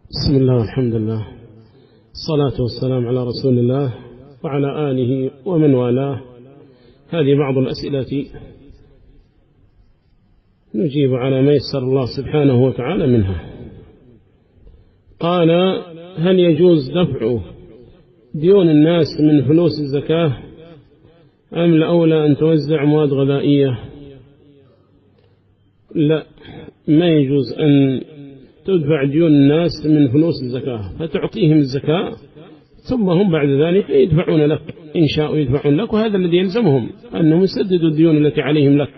بسم الله والحمد لله، الصلاة والسلام على رسول الله وعلى آله ومن والاه. هذه بعض الأسئلة نجيب على ما يسر الله سبحانه وتعالى منها. قال: هل يجوز دفع ديون الناس من فلوس الزكاة أم الأولى أن توزع مواد غذائية؟ لا، ما يجوز أن تدفع ديون الناس من فلوس الزكاة فتعطيهم الزكاة ثم هم بعد ذلك يدفعون لك إن شاءوا يدفعون لك، وهذا الذي يلزمهم أنهم يسددوا الديون التي عليهم لك.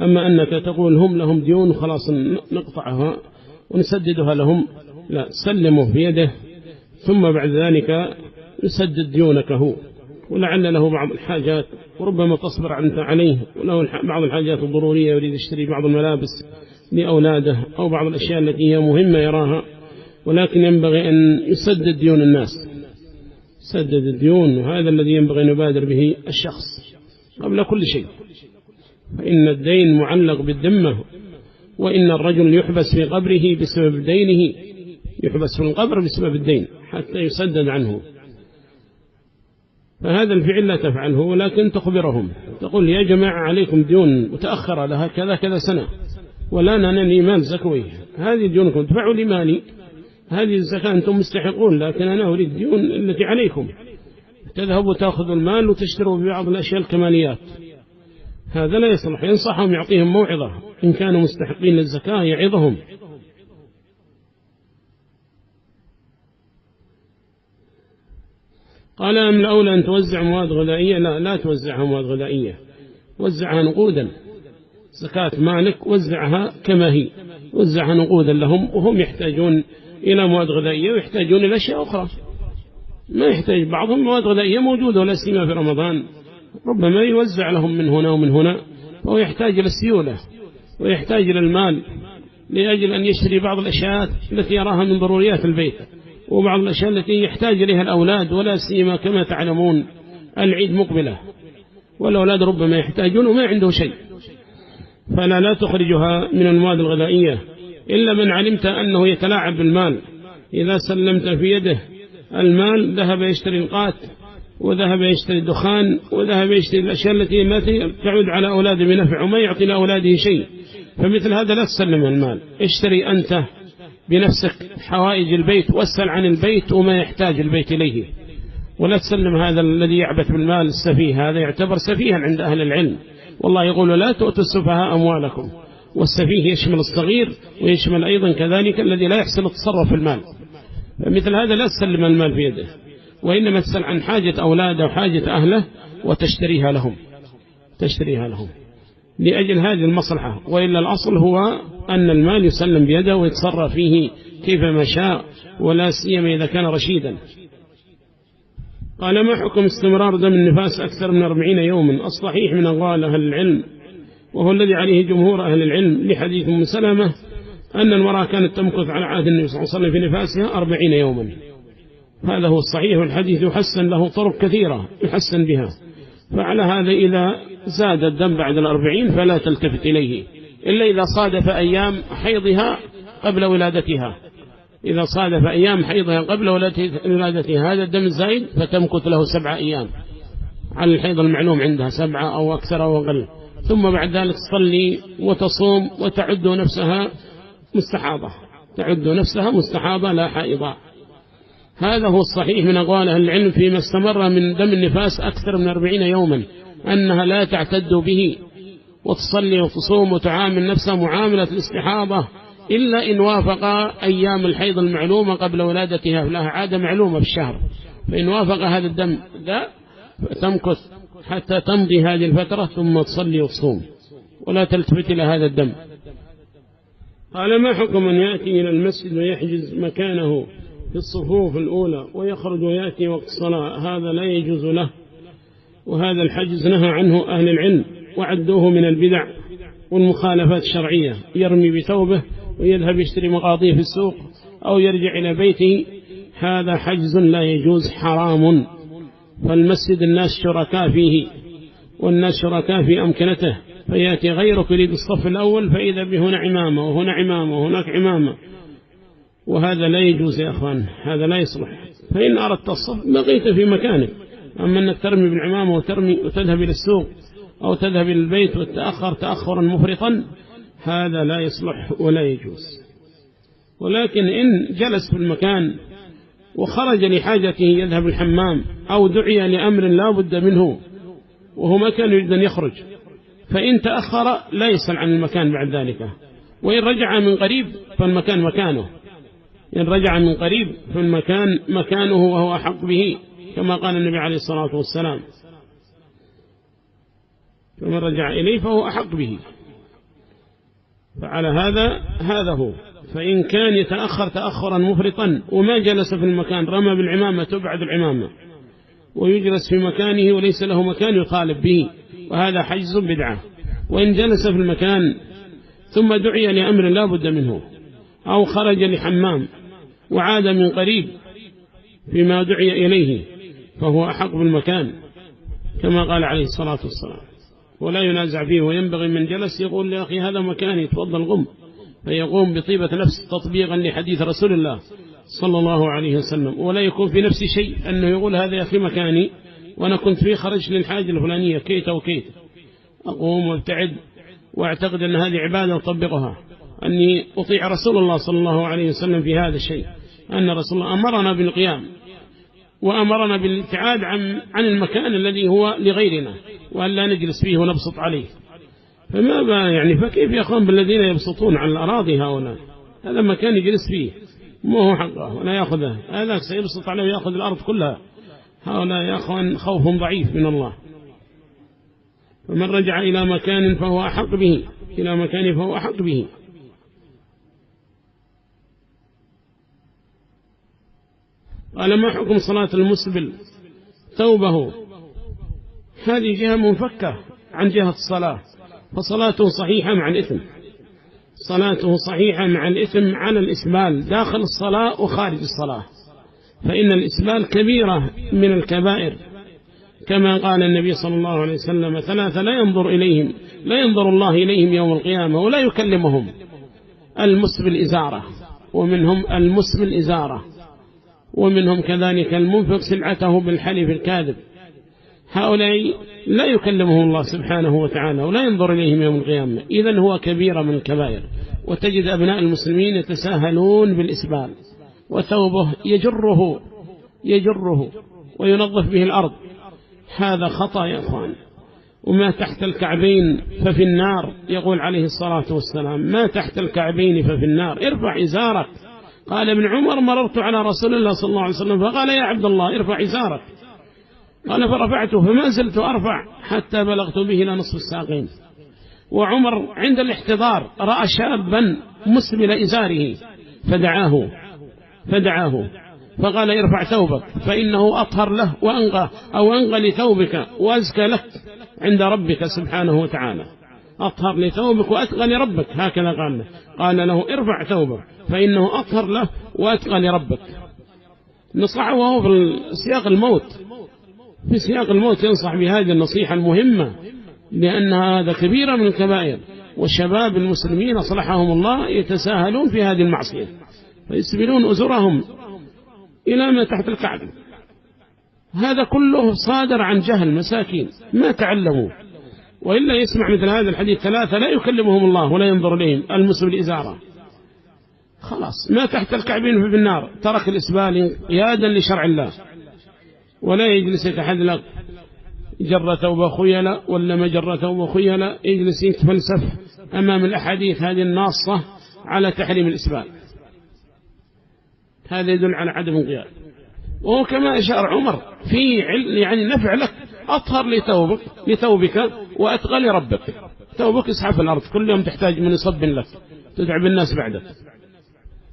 أما أنك تقول هم لهم ديون خلاص نقطعها ونسددها لهم، لا، سلمه في يده ثم بعد ذلك يسدد ديونك هو، ولعل له بعض الحاجات وربما تصبر أنت عليه، وله بعض الحاجات الضرورية يريد يشتري بعض الملابس لأولاده أو بعض الأشياء التي هي مهمة يراها، ولكن ينبغي أن يسدد ديون الناس، يسدد الديون، وهذا الذي ينبغي أن يبادر به الشخص قبل كل شيء، فإن الدين معلق بالذمة، وإن الرجل يحبس في قبره بسبب دينه، يحبس في القبر بسبب الدين حتى يسدد عنه. فهذا الفعل لا تفعله، ولكن تخبرهم تقول: يا جماعة عليكم ديون متأخرة لها كذا كذا سنة، ولا أنا لي مال زكوي، هذه ديونكم ادفعوا لي مالي، هذه الزكاة أنتم مستحقون، لكن أنا أريد ديون التي عليكم. تذهبوا تأخذوا المال وتشتروا ببعض الأشياء الكماليات، هذا لا يصلح. ينصحهم يعطيهم موعظة، إن كانوا مستحقين للزكاة يعظهم. قال: أم الأولى أن توزع مواد غذائية؟ لا توزعها مواد غذائية، وزعها نقودا، زكاة مالك وزعها كما هي، وزعها نقودا لهم، وهم يحتاجون إلى مواد غذائية ويحتاجون إلى أشياء أخرى. ما يحتاج بعضهم مواد غذائية موجودة، ولا سيما في رمضان ربما يوزع لهم من هنا ومن هنا، فهو يحتاج إلى السيولة ويحتاج إلى المال لأجل أن يشتري بعض الأشياء التي يراها من ضروريات البيت، وبعض الأشياء التي يحتاج إليها الأولاد، ولا سيما كما تعلمون العيد مقبلة، والأولاد ربما يحتاجون وما عنده شيء، فلا تخرجها من المواد الغذائية إلا من علمت أنه يتلاعب بالمال. إذا سلمت في يده المال ذهب يشتري القات، وذهب يشتري الدخان، وذهب يشتري الأشياء التي ما تعود على أولاده بنفع وما يعطي لأولاده شيء. فمثل هذا لا تسلم المال، اشتري أنت بنفسك حوائج البيت، واسأل عن البيت وما يحتاج البيت إليه، ولا تسلم هذا الذي يعبث بالمال السفيه، هذا يعتبر سفيها عند أهل العلم. والله يقول: لا تؤتوا السفهاء أموالكم. والسفيه يشمل الصغير ويشمل أيضا كذلك الذي لا يحسن التصرف في المال. فمثل هذا لا تسلم المال في يده، وإنما تسأل عن حاجة أولاده وحاجة أهله وتشتريها لهم، تشتريها لهم لأجل هذه المصلحة. وإلا الأصل هو أن المال يسلم بيده ويتصرف فيه كيفما شاء، ولا سيما إذا كان رشيدا. قال: ما حكم استمرار دم النفاس أكثر من 40 يوما؟ الصحيح من أقوال أهل العلم، وهو الذي عليه جمهور أهل العلم، لحديث أم سلمة أن المرأة كانت تمكث على عهد النبي صلى الله عليه وسلم في نفاسها 40 يوما. هذا هو الصحيح، والحديث يحسن له طرق كثيرة يحسن بها. فعلى هذا إذا زاد الدم بعد 40 فلا تلتفت إليه، إلا إذا صادف أيام حيضها قبل ولادتها. إذا صادف أيام حيضها قبل ولادتها هذا الدم الزائد فتمكث له 7 أيام على الحيض المعلوم عندها، 7 أو أكثر أو أقل، ثم بعد ذلك تصلي وتصوم وتعد نفسها مستحاضة، تعد نفسها مستحاضة لا حائضة. هذا هو الصحيح من أقوال أهل العلم فيما استمر من دم النفاس أكثر من 40 يوما، أنها لا تعتد به، وتصلي وتصوم وتعامل نفسها معاملة الاستحاضة، إلا إن وافق أيام الحيض المعلومة قبل ولادتها، لها عادة معلومة في الشهر، فإن وافق هذا الدم لا تمكث حتى تمضي هذه الفترة ثم تصلي وتصوم ولا تلتفت إلى هذا الدم. قال: ما حكم من يأتي إلى المسجد ويحجز مكانه في الصفوف الأولى ويخرج ويأتي وقت الصلاة؟ هذا لا يجوز له، وهذا الحجز نهى عنه أهل العلم وعدوه من البدع والمخالفات الشرعية. يرمي بثوبه ويذهب يشتري مقاضيه في السوق أو يرجع إلى بيته، هذا حجز لا يجوز، حرام. فالمسجد الناس شركاء فيه، والناس شركاء في أمكنته، فيأتي غيرك يريد الصف الأول فإذا به هنا عمامة وهنا عمامة وهناك عمامة، وهذا لا يجوز يا أخوان، هذا لا يصلح. فإن أردت الصف بقيت في مكانك، أما أنك ترمي بالعمامة وتذهب إلى السوق أو تذهب إلى البيت وتأخر تأخرا مفرطا، هذا لا يصلح ولا يجوز. ولكن إن جلس في المكان وخرج لحاجته يذهب الحمام أو دعي لأمر لا بد منه وهو ما كان يريد أن يخرج، فإن تأخر لا يسأل عن المكان بعد ذلك، وإن رجع من قريب فالمكان مكانه، إن رجع من قريب فالمكان مكانه وهو أحق به، كما قال النبي عليه الصلاة والسلام: فمن رجع إليه فهو أحق به. فعلى هذا هو. فإن كان يتأخر تأخرا مفرطا وما جلس في المكان، رمى بالعمامة تبعد العمامة ويجلس في مكانه وليس له مكان يطالب به، وهذا حجز بدعة. وإن جلس في المكان ثم دعي لأمر لا بد منه أو خرج لحمام وعاد من قريب فيما دعي إليه فهو أحق بالمكان، كما قال عليه الصلاة والسلام، ولا ينازع فيه. وينبغي من جلس يقول: يا أخي هذا مكاني، تفضل قم، فيقوم بطيبة نفس تطبيقا لحديث رسول الله صلى الله عليه وسلم، ولا يكون في نفسي شيء أنه يقول: هذا يا أخي مكاني وأنا كنت فيه خرجت للحاجة الفلانية كيت وكيت، أقوم وابتعد واعتقد أن هذه عبادة أطبقها، أني أطيع رسول الله صلى الله عليه وسلم في هذا الشيء، أن رسول الله أمرنا بالقيام وأمرنا بالابتعاد عن المكان الذي هو لغيرنا، وأن لا نجلس فيه ونبسط عليه. فما يعني فكيف يقوم بالذين يبسطون على الأراضي هؤلاء؟ هذا مكان يجلس فيه ما هو حقه ولا يأخذه، هذا سيبسط عليه ويأخذ الأرض كلها. هؤلاء يا أخوان خوفهم ضعيف من الله. فمن رجع إلى مكان فهو أحق به، إلى مكان فهو أحق به. قال: ما حكم صلاة المسبل ثوبه؟ هذه جهة منفكة عن جهة الصلاة، فصلاته صحيحة مع الإثم، صلاته صحيحة مع الإثم على الإسبال داخل الصلاة وخارج الصلاة، فإن الإسبال كبيرة من الكبائر، كما قال النبي صلى الله عليه وسلم: 3 لا ينظر الله إليهم يوم القيامة ولا يكلمهم: المسبل إزارة، ومنهم المسبل إزارة، ومنهم كذلك المنفق سلعته بالحلف الكاذب. هؤلاء لا يكلمهم الله سبحانه وتعالى ولا ينظر إليهم يوم القيامة. إذن هو كبيرة من الكبائر. وتجد أبناء المسلمين يتساهلون بالإسبال، وثوبه يجره وينظف به الأرض، هذا خطأ يا أخوان. وما تحت الكعبين ففي النار، يقول عليه الصلاة والسلام: ما تحت الكعبين ففي النار، ارفع إزارك. قال ابن عمر: مررت على رسول الله صلى الله عليه وسلم فقال: يا عبد الله ارفع إزارك. قال: فرفعته فما زلت أرفع حتى بلغت به إلى نصف الساقين. وعمر عند الاحتضار رأى شابا مسبل إزاره فدعاه فقال: ارفع ثوبك فإنه أطهر له وأنقى لثوبك وأزكى لك عند ربك سبحانه وتعالى، أطهر لثوبك وأتقى لربك، هكذا قال له: ارفع ثوبك فإنه أطهر له وأتقى لربك. نصحه وهو في سياق الموت ينصح بهذه النصيحة المهمة، لأن هذا كبيرة من الكبائر، والشباب المسلمين صلحهم الله يتساهلون في هذه المعصية، فيسبلون أزرهم إلى ما تحت الكعب. هذا كله صادر عن جهل، مساكين ما تعلموا، وإلا يسمع مثل هذا الحديث: 3 لا يكلمهم الله ولا ينظر إليهم، المسبل إزارة، خلاص ما تحت الكعبين في النار، ترك الإسبال قيادا لشرع الله، ولا يجلس يتحدث جر ثوب خيلا ولا ما جر ثوب خيلا، يجلس يتفلسف أمام الأحاديث هذه الناصة على تحريم الإسبال. هذا يدل على عدم القياد. وهو كما أشار عمر في يعني نفع لك، أطهر لثوبك وأتقى لربك. ثوبك يسحب الأرض كل يوم تحتاج من يصب لك، تتعب الناس بعدك.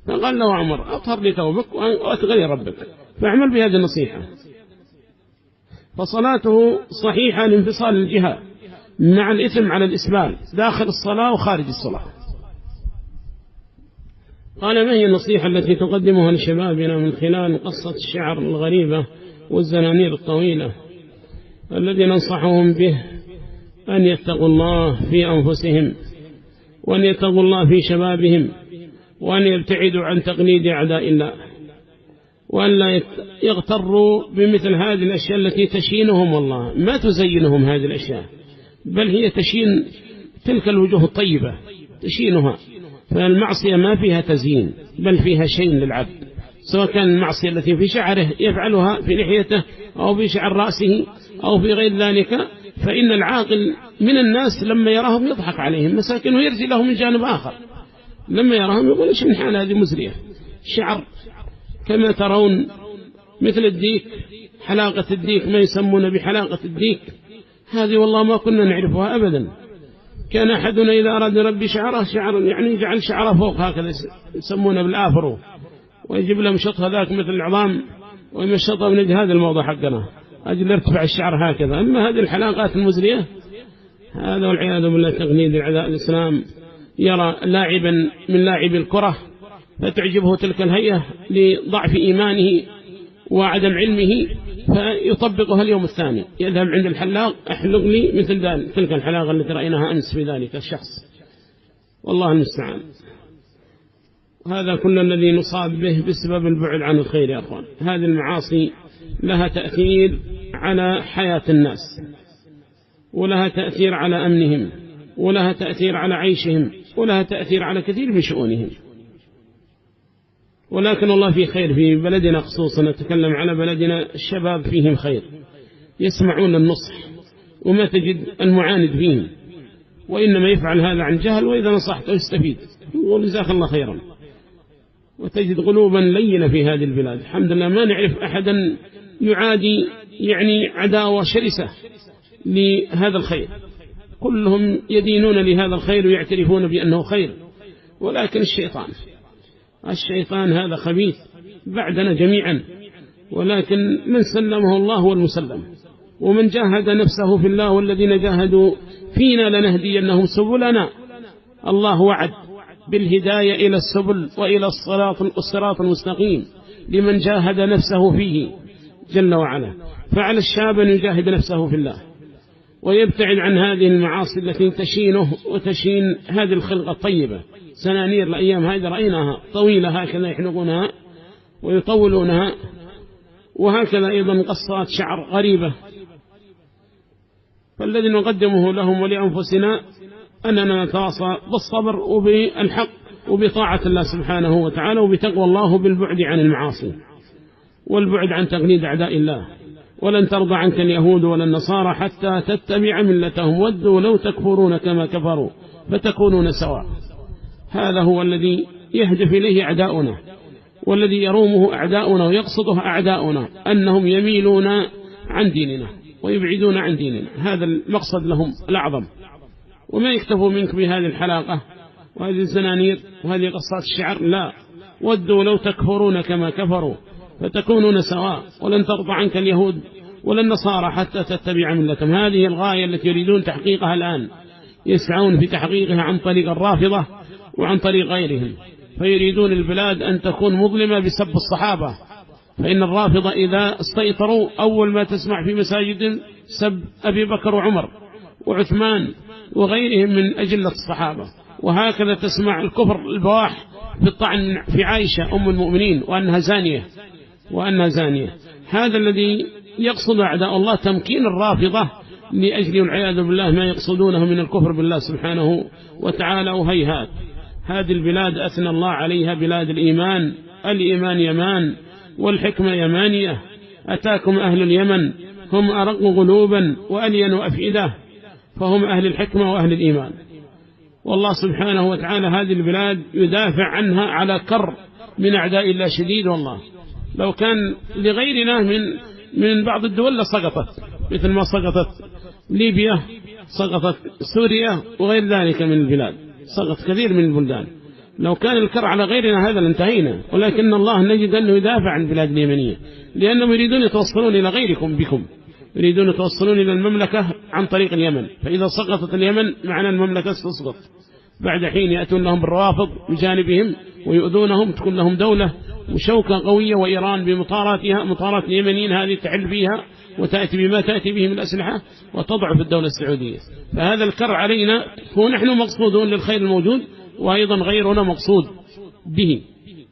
فقال له عمر: أطهر لثوبك وأتقى لربك، فاعمل بهذه النصيحة. فصلاته صحيحة لانفصال الجهة مع الإثم على الإسبال داخل الصلاة وخارج الصلاة. قال: ما هي النصيحة التي تقدمها لشبابنا من خلال قصة الشعر الغريبة والزنانير الطويلة الذي ننصحهم به أن يتقوا الله في أنفسهم، وأن يتقوا الله في شبابهم، وأن يبتعدوا عن تقليد أعداء الله، وأن لا يغتروا بمثل هذه الأشياء التي تشينهم. والله ما تزينهم هذه الأشياء، بل هي تشين تلك الوجوه الطيبة، تشينها. فالمعصية ما فيها تزيين، بل فيها شيء للعبد، سواء كان المعصية التي في شعره يفعلها في لحيته أو في شعر رأسه أو في غير ذلك، فإن العاقل من الناس لما يراهم يضحك عليهم مساكن ويرجي لهم من جانب آخر، لما يراهم يقول إيش من حال هذه مزرية، شعر كما ترون مثل الديك، حلاقة الديك ما يسمون بحلاقة الديك، هذه والله ما كنا نعرفها أبدا. كان أحدنا إذا أراد يربي شعره شعر يعني يجعل شعره فوق هكذا يسمونه بالآفرو، ويجيب له مشط هذاك مثل العظام ويمشطه من هذا الموضع حقنا أجل يرتفع الشعر هكذا. أما هذه الحلاقات المزرية هذا والعياذ بالله تقليد أعداء الإسلام. يرى لاعبا من لاعب الكرة فتعجبه تلك الهيئة لضعف إيمانه وعدم علمه فيطبقها اليوم الثاني، يذهب عند الحلاق أحلق لي مثل ذلك تلك الحلاقة التي رأيناها أمس في ذلك الشخص، والله المستعان. هذا كل الذي نصاب به بسبب البعد عن الخير يا أخوان. هذه المعاصي لها تأثير على حياة الناس، ولها تأثير على أمنهم، ولها تأثير على عيشهم، ولها تأثير على كثير من شؤونهم. ولكن الله في خير في بلدنا، خصوصا نتكلم على بلدنا، الشباب فيهم خير، يسمعون النصح وما تجد المعاند فيهم، وإنما يفعل هذا عن جهل، وإذا نصحته يستفيد يقول جزاك الله خيرا. وتجد قلوبا لينة في هذه البلاد الحمد لله، ما نعرف أحدا يعادي يعني عداوة شرسة لهذا الخير، كلهم يدينون لهذا الخير ويعترفون بأنه خير. ولكن الشيطان هذا خبيث بعدنا جميعا، ولكن من سلمه الله هو المسلم، ومن جاهد نفسه في الله والذين جاهدوا فينا لنهدينهم سبلنا. الله وعد بالهداية إلى السبل وإلى الصراط المستقيم لمن جاهد نفسه فيه جل وعلا. فعلى الشاب أن يجاهد نفسه في الله ويبتعد عن هذه المعاصي التي تشينه وتشين هذه الخلقة الطيبة. سنانير الأيام هذه رأيناها طويلة هكذا يحلقونها ويطولونها، وهكذا أيضا قصات شعر غريبة. فالذي نقدمه لهم ولأنفسنا أننا نتواصى بالصبر وبالحق وبطاعة الله سبحانه وتعالى وبتقوى الله بالبعد عن المعاصي والبعد عن تقليد أعداء الله. ولن ترضى عنك اليهود ولا النصارى حتى تتبع ملتهم، ودوا لو تكفرون كما كفروا فتكونون سواء. هذا هو الذي يهدف إليه أعداؤنا، والذي يرومه أعداؤنا ويقصده أعداؤنا، أنهم يميلون عن ديننا ويبعدون عن ديننا. هذا المقصد لهم الأعظم. وما يكتفوا منك بهذه الحلاقة وهذه الزنانير وهذه قصات الشعر، لا، ودوا لو تكفرون كما كفروا فتكونون سواء، ولن ترضى عنك اليهود ولا النصارى حتى تتبع ملتهم. هذه الغاية التي يريدون تحقيقها الآن، يسعون في تحقيقها عن طريق الرافضة وعن طريق غيرهم. فيريدون البلاد أن تكون مظلمة بسب الصحابة، فإن الرافضة إذا استيطروا أول ما تسمع في مساجد سب أبي بكر وعمر وعثمان وغيرهم من أجلة الصحابة. وهكذا تسمع الكفر البواح بالطعن في عائشة أم المؤمنين وأنها زانية. هذا الذي يقصد أعداء الله تمكين الرافضة لأجل العياذ بالله ما يقصدونه من الكفر بالله سبحانه وتعالى. وهيهات هذه البلاد أثنى الله عليها بلاد الإيمان، الإيمان يمان والحكمة يمانية. أتاكم أهل اليمن هم أرق قلوبا وألين أفئدة، فهم أهل الحكمة وأهل الإيمان. والله سبحانه وتعالى هذه البلاد يدافع عنها على كر من أعداء الله شديد. والله لو كان لغيرنا من بعض الدول لسقطت، مثل ما سقطت ليبيا، سقطت سوريا وغير ذلك من البلاد، سقط كثير من البلدان. لو كان الكر على غيرنا هذا لانتهينا، ولكن الله نجد أنه يدافع عن البلاد اليمنية، لأنهم يريدون يتوصلون إلى غيركم بكم، يريدون يتوصلون إلى المملكة عن طريق اليمن. فإذا سقطت اليمن معنى المملكة ستسقط. بعد حين يأتون لهم بالروافض بجانبهم ويؤذونهم، تكون لهم دولة وشوكة قوية، وإيران بمطاراتها مطارات اليمنيين هذه تحل فيها وتأتي بما تأتي به من الأسلحة وتضعف الدولة السعودية. فهذا الكر علينا، ونحن مقصودون للخير الموجود، وأيضا غيرنا مقصود به.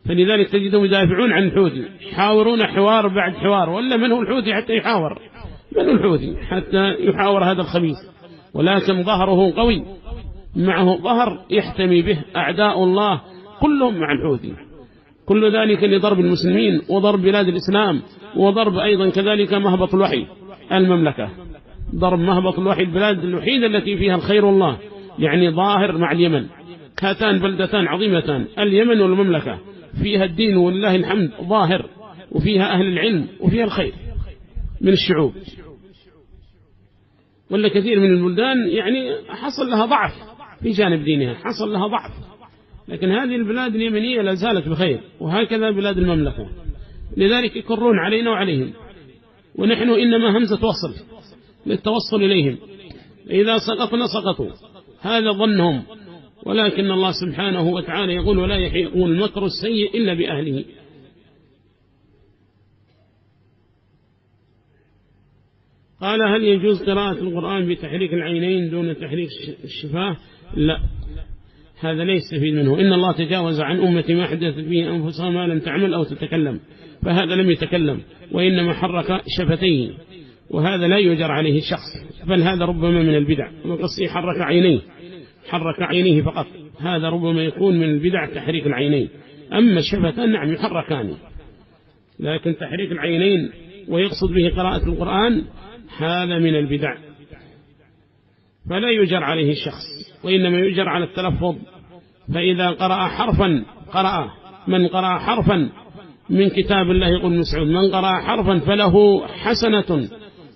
فلذلك تجدهم يدافعون عن الحوثي، يحاورون حوار بعد حوار، ولا من هو الحوثي حتى يحاور؟ من هو الحوثي حتى يحاور هذا الخبيث؟ ولكن ظهره قوي، معه ظهر يحتمي به أعداء الله كلهم مع الحوثي. كل ذلك لضرب المسلمين وضرب بلاد الإسلام، وضرب أيضا كذلك مهبط الوحي المملكة، ضرب مهبط الوحي البلاد الوحيدة التي فيها الخير والله، يعني ظاهر مع اليمن. هاتان بلدتان عظيمتان، اليمن والمملكة، فيها الدين والله الحمد ظاهر، وفيها أهل العلم، وفيها الخير من الشعوب. ولا كثير من البلدان يعني حصل لها ضعف في جانب دينها، حصل لها ضعف، لكن هذه البلاد اليمنية لا زالت بخير، وهكذا بلاد المملكة. لذلك يكرون علينا وعليهم، ونحن إنما همزة وصل للتوصل إليهم، إذا سقطنا سقطوا، هذا ظنهم. ولكن الله سبحانه وتعالى يقول: ولا يحيق المكر السيء إلا بأهله. قال: هل يجوز قراءة القرآن بتحريك العينين دون تحريك الشفاه؟ لا، هذا لا يستفيد منه. إن الله تجاوز عن أمتي ما حدثت به أنفسها ما لم تعمل أو تتكلم، فهذا لم يتكلم وإنما حرك شفتيه، وهذا لا يجر عليه الشخص، بل هذا ربما من البدع. وقصي حرك عينيه، حرك عينيه فقط، هذا ربما يكون من البدع تحريك العينين. أما الشفتان نعم يحركان، لكن تحريك العينين ويقصد به قراءة القرآن هذا من البدع، فلا يجر عليه الشخص، وإنما يجر على التلفظ. فإذا قرأ حرفا من قرأ حرفا من كتاب الله، يقول مسعود: من قرأ حرفا فله حسنة،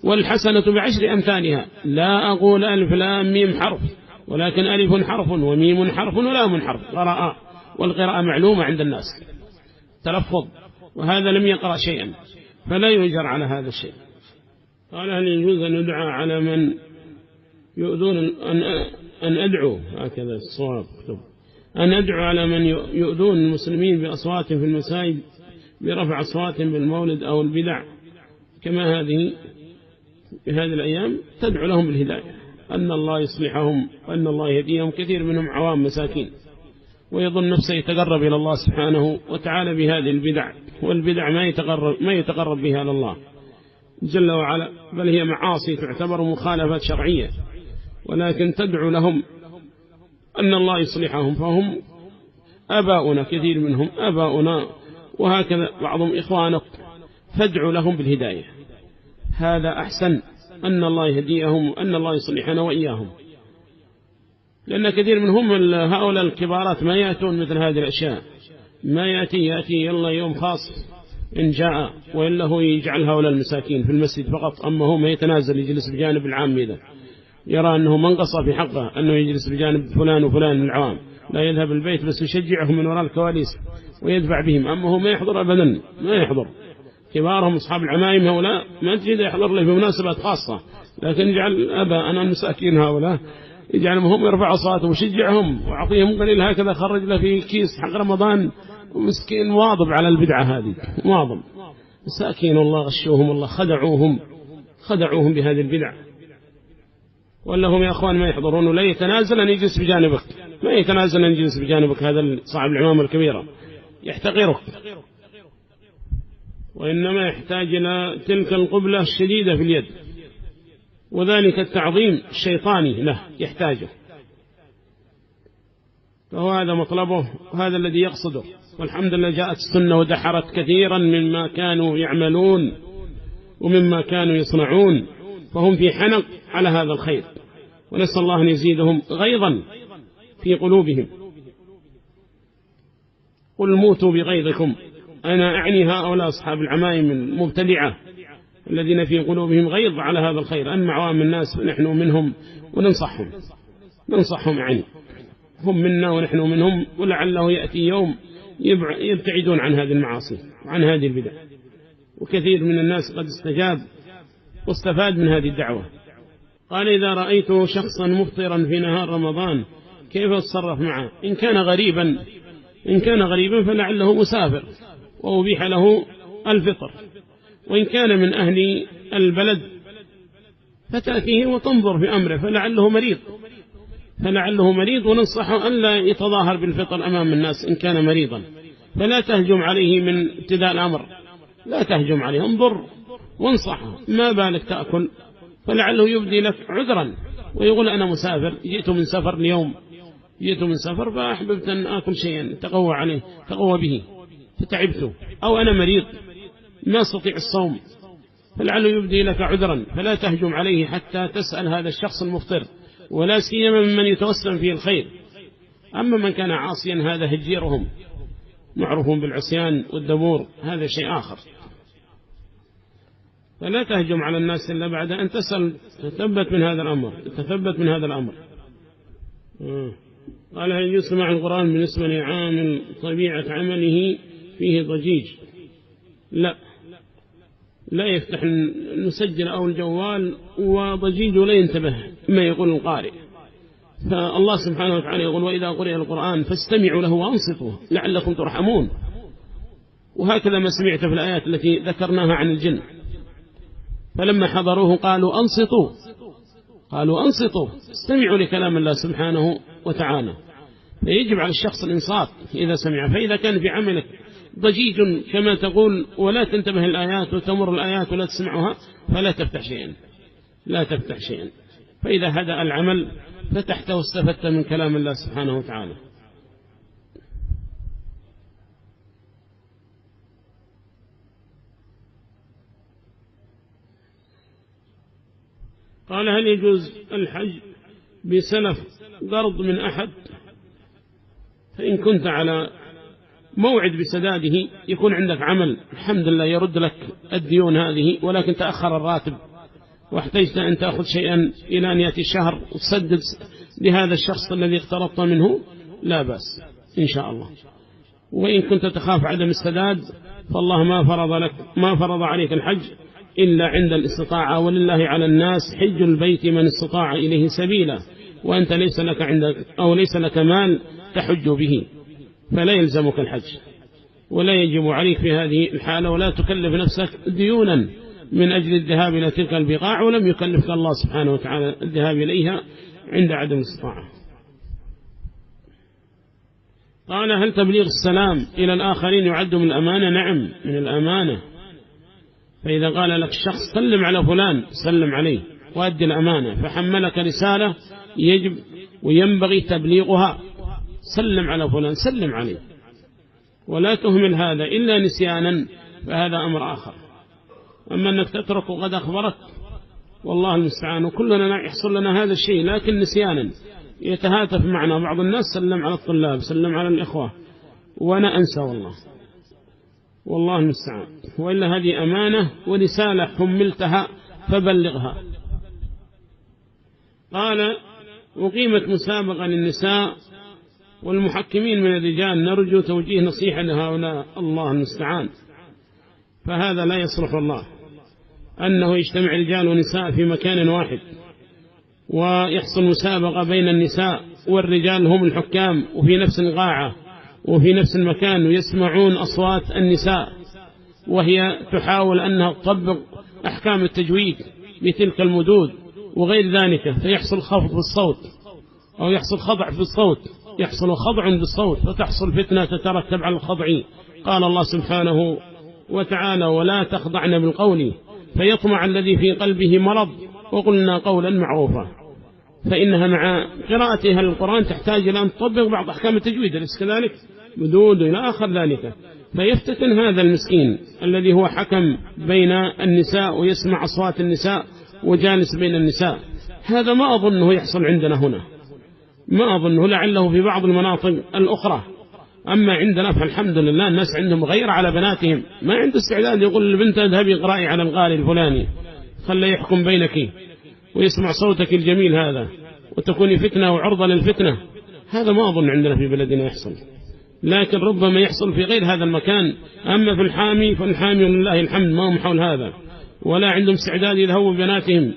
والحسنة بعشر أمثالها. لا أقول ألف لام ميم حرف، ولكن ألف حرف وميم حرف ولام حرف، قرأ، والقراءة معلومة عند الناس تلفظ، وهذا لم يقرأ شيئا، فلا يجر على هذا الشيء. قال: هل يجوز أن يدعى على من يؤذون أن أدعو، هكذا الصواب، أن أدعو على من يؤذون المسلمين بأصوات في المساجد برفع أصوات بالمولد أو البدع كما هذه في هذه الأيام؟ تدعو لهم بالهداية، أن الله يصلحهم وأن الله يهديهم. كثير منهم عوام مساكين، ويظن نفسه يتقرب إلى الله سبحانه وتعالى بهذه البدع، والبدع ما يتقرب بها لله جل وعلا، بل هي معاصي تعتبر مخالفات شرعية، ولكن تدعو لهم أن الله يصلحهم، فهم آباؤنا، كثير منهم آباؤنا، وهكذا بعضهم إخوانك، فادعو لهم بالهداية، هذا أحسن، أن الله يهديهم وأن الله يصلحنا وإياهم. لأن كثير منهم هؤلاء الكبارات ما يأتون مثل هذه الأشياء، ما يأتي يلا يوم خاص إن جاء، وإلا هو يجعل هؤلاء المساكين في المسجد فقط، أما هو ما يتنازل يجلس بجانب العام، إذا يرى أنه منقص في حقه أنه يجلس بجانب فلان وفلان من العوام، لا يذهب البيت بس يشجعهم من وراء الكواليس ويدفع بهم، أما هو ما يحضر أبدا، ما يحضر. كبارهم أصحاب العمايم هؤلاء ما تجد يحضر له في مناسبات خاصة، لكن يجعل أنا المساكين هؤلاء يجعلهم هم يرفعوا صوتهم ويشجعهم ويعطيهم قليل هكذا، خرج له في كيس حق رمضان، ومسكين واظب على البدعة هذه، واظب مساكين الله غشوهم، الله خدعوهم بهذه البدع. ولا هم يا أخوان ما يحضرون، ولا يتنازل أن يجلس بجانبك، ما يتنازل أن يجلس بجانبك، هذا صاحب العمامة الكبيرة يحتقرك، وإنما يحتاج إلى تلك القبلة الشديدة في اليد، وذلك التعظيم الشيطاني له يحتاجه، فهو هذا مطلبه، هذا الذي يقصده. والحمد لله جاءت السنة ودحرت كثيرا مما كانوا يعملون ومما كانوا يصنعون، فهم في حنق على هذا الخير، ونسأل الله أن يزيدهم غيظا في قلوبهم. قل موتوا بغيظكم، أنا أعني هؤلاء أصحاب العمائم المبتدعة الذين في قلوبهم غيظ على هذا الخير، أما عوام الناس فنحن منهم وننصحهم يعني، هم منا ونحن منهم، ولعله يأتي يوم يبتعدون عن هذه المعاصي وعن هذه البدع. وكثير من الناس قد استجاب واستفاد من هذه الدعوة. قال: إذا رأيت شخصا مفطرا في نهار رمضان كيف أتصرف معه؟ إن كان غريبا فلعله مسافر وأبيح له الفطر، وإن كان من أهل البلد فتأتيه وتنظر في أمره، فلعله مريض فلعله مريض، وننصحه أن لا يتظاهر بالفطر أمام الناس إن كان مريضا، فلا تهجم عليه من ابتداء الأمر، لا تهجم عليه، انظر وانصحه، ما بالك تأكل، فلعله يبدي لك عذرا ويقول أنا مسافر، جئت من سفر اليوم، جئت من سفر فأحببت أن آكل شيئا تقوى عليه، تقوى به فتعبت، أو أنا مريض ما أستطيع الصوم، فلعله يبدي لك عذرا، فلا تهجم عليه حتى تسأل هذا الشخص المفطر، ولا سيما ممن يتوسم فيه الخير. أما من كان عاصيا هذا هجيرهم، معروفون بالعصيان والدبور، هذا شيء آخر. فلا تهجم على الناس إلا بعد أن تسأل، تثبت من هذا الأمر، تثبت من هذا الأمر. قال هل يسمع القرآن بالنسبة لعامل طبيعة عمله فيه ضجيج؟ لا يفتح المسجل أو الجوال وضجيج ولا ينتبه ما يقول القارئ. فالله سبحانه وتعالى يقول وإذا قرئ القرآن فاستمعوا له وأنصتوا لعلكم ترحمون. وهكذا ما سمعت في الآيات التي ذكرناها عن الجن، فلما حضروه قالوا أنصتوا استمعوا لكلام الله سبحانه وتعالى. فيجب على الشخص الإنصات إذا سمع. فإذا كان في عملك ضجيج كما تقول ولا تنتبه الآيات وتمر الآيات ولا تسمعها، فلا تفتح شيئا، فإذا هدأ العمل فتحت واستفدت من كلام الله سبحانه وتعالى. قال هل يجوز الحج بسلف قرض من أحد؟ فإن كنت على موعد بسداده يكون عندك عمل الحمد لله يرد لك الديون هذه، ولكن تأخر الراتب واحتجت أن تأخذ شيئا إلى أن يأتي الشهر وتسدد لهذا الشخص الذي اقترضت منه، لا بأس إن شاء الله. وإن كنت تخاف عدم السداد فالله ما فرض عليك الحج إلا عند الاستطاعة، ولله على الناس حج البيت من استطاع إليه سبيلا، وأنت ليس لك مال تحج به، فلا يلزمك الحج ولا يجب عليك في هذه الحالة، ولا تكلف نفسك ديونا من أجل الذهاب إلى تلك البقاع، ولم يكلفك الله سبحانه وتعالى الذهاب إليها عند عدم الاستطاعة. قال هل تبليغ السلام إلى الآخرين يعد من الأمانة؟ نعم من الأمانة. فإذا قال لك الشخص سلم على فلان سلم عليه وأدي الأمانة، فحملك رسالة يجب وينبغي تبليغها، سلم على فلان سلم عليه، ولا تهمل هذا إلا نسيانا، فهذا أمر آخر. أما أنك تترك وقد أخبرك والله المستعان، وكلنا يحصل لنا هذا الشيء لكن نسيانا. يتهاتف معنا بعض الناس سلم على الطلاب سلم على الإخوة وأنا أنسى والله المستعان. وإلا هذه أمانة ورسالة حملتها فبلغها. قال وقيمة مسابقة للنساء والمحكمين من الرجال، نرجو توجيه نصيحة لهؤلاء الله المستعان. فهذا لا يصلح الله أنه يجتمع رجال ونساء في مكان واحد ويحصل مسابقة بين النساء والرجال هم الحكام، وفي نفس القاعة وفي نفس المكان، ويسمعون أصوات النساء وهي تحاول أنها تطبق أحكام التجويد بتلك المدود وغير ذلك، فيحصل خفض بالصوت أو يحصل خضع في الصوت، يحصل خضع بالصوت فتحصل فتنة تترتب على الخضع. قال الله سبحانه وتعالى ولا تخضعن بالقول فيطمع الذي في قلبه مرض وقلنا قولا معروفا. فإنها مع قراءتها للقرآن تحتاج إلى أن تطبق بعض أحكام التجويد، أليس كذلك؟ مدود إلى آخر ذلك، فيفتتن هذا المسكين الذي هو حكم بين النساء ويسمع أصوات النساء وجالس بين النساء. هذا ما أظنه يحصل عندنا هنا، ما أظنه، لعله في بعض المناطق الأخرى. أما عندنا فالحمد لله الناس عندهم غير على بناتهم، ما عنده استعداد يقول للبنت اذهبي اقرأي على القارئ الفلاني خليه يحكم بينك ويسمع صوتك الجميل هذا وتكوني فتنة وعرضة للفتنة. هذا ما أظن عندنا في بلدنا يحصل، لكن ربما يحصل في غير هذا المكان. أما في الحامي فالحامي لله الحمد ما هم حول هذا، ولا عندهم استعداد يذهبوا بناتهم.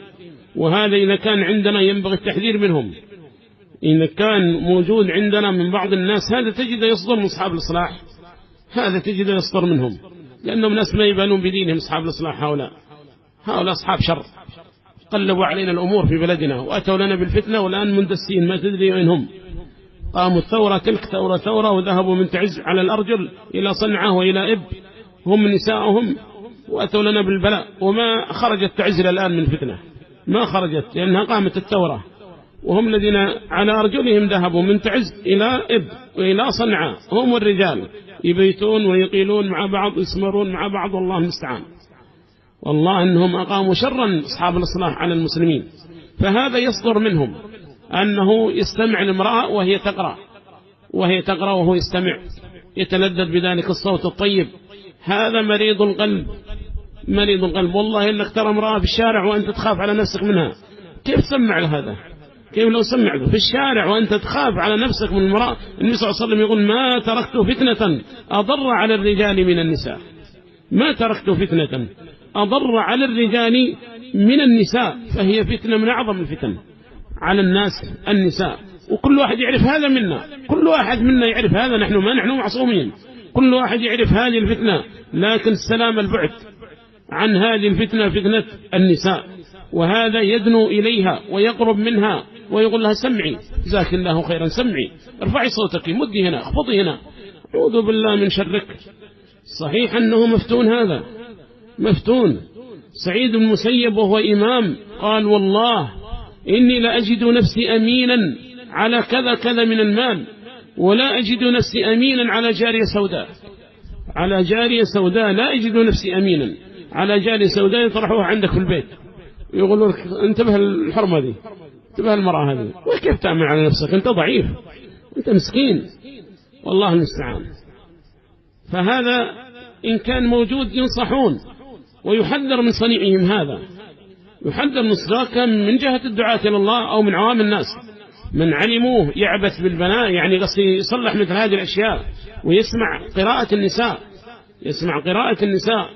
وهذا إذا كان عندنا ينبغي التحذير منهم. إن كان موجود عندنا من بعض الناس هذا تجد يصدر من أصحاب الإصلاح، هذا تجد يصدر منهم، لأنهم ناس ما يبالون بدينهم. أصحاب الإصلاح هؤلاء أصحاب شر، قلبوا علينا الأمور في بلدنا وأتوا لنا بالفتنة، والآن مندسين ما تدري وين هم. قاموا الثورة تلك ثورة وذهبوا من تعز على الأرجل إلى صنعاء وإلى إب، هم نساءهم، وأتوا لنا بالبلاء. وما خرجت تعز الآن من فتنة، ما خرجت، لأنها قامت الثورة، وهم الذين على أرجلهم ذهبوا من تعز إلى إب وإلى صنعاء، هم الرجال يبيتون ويقيلون مع بعض، يسمرون مع بعض، والله المستعان. والله أنهم أقاموا شرا أصحاب الإصلاح على المسلمين. فهذا يصدر منهم أنه يستمع لامرأة وهي تقرأ وهو يستمع، يتلذذ بذلك الصوت الطيب. هذا مريض القلب، مريض القلب. والله إنك ترى امرأة في الشارع وأنت تخاف على نفسك منها، كيف تسمع لهذا؟ كيف لو سمع له في الشارع وأنت تخاف على نفسك من المرأة؟ النبي صلى الله عليه وسلم يقول: ما تركت فتنة أضر على الرجال من النساء، ما تركت فتنة أضر على الرجال من النساء. فهي فتنة من أعظم الفتن على الناس النساء، وكل واحد يعرف هذا منا، كل واحد منا يعرف هذا، نحن ما نحن معصومين، كل واحد يعرف هذه الفتنة. لكن السلام البعد عن هذه الفتنة، فتنة النساء، وهذا يدنو إليها ويقرب منها ويقول لها: سمعي، جزاك الله خيرا، سمعي، ارفعي صوتك، مدي هنا، اخفضي هنا، أعوذ بالله من شرك. صحيح أنه مفتون، هذا مفتون. سعيد بن المسيب وهو إمام قال: والله إني لأجد نفسي أمينا على كذا كذا من المال، ولا أجد نفسي أمينا على جارية سوداء، على جارية سوداء لا أجد نفسي أمينا على جارية سوداء يطرحوها عندك في البيت، يقولوا لك: انتبه الحرمة دي، انتبه المرأة هذه. وكيف تعمل على نفسك؟ أنت ضعيف، أنت مسكين، والله المستعان. فهذا إن كان موجود ينصحون ويحذر من صنيعهم، هذا يحذر من صداقة من جهة الدعاة إلى الله أو من عوام الناس، من علموه يعبث بالبناء، يعني قصدي يصلح مثل هذه الأشياء، ويسمع قراءة النساء، يسمع قراءة النساء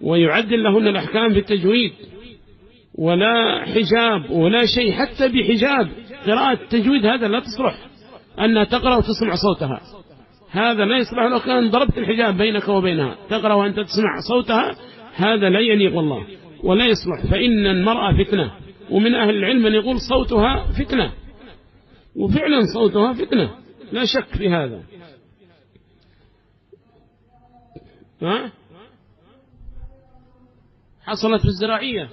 ويعدل لهن الأحكام في التجويد، ولا حجاب ولا شيء، حتى بحجاب قراءة التجويد هذا لا تصلح أنها تقرأ وتسمع صوتها، هذا لا يصلح. لو كان ضربت الحجاب بينك وبينها تقرأ وأنت تسمع صوتها، هذا لا يليق والله ولا يصلح. فإن المرأة فتنة، ومن أهل العلم من يقول صوتها فتنة، وفعلا صوتها فتنة لا شك في هذا. حصلت في الزراعية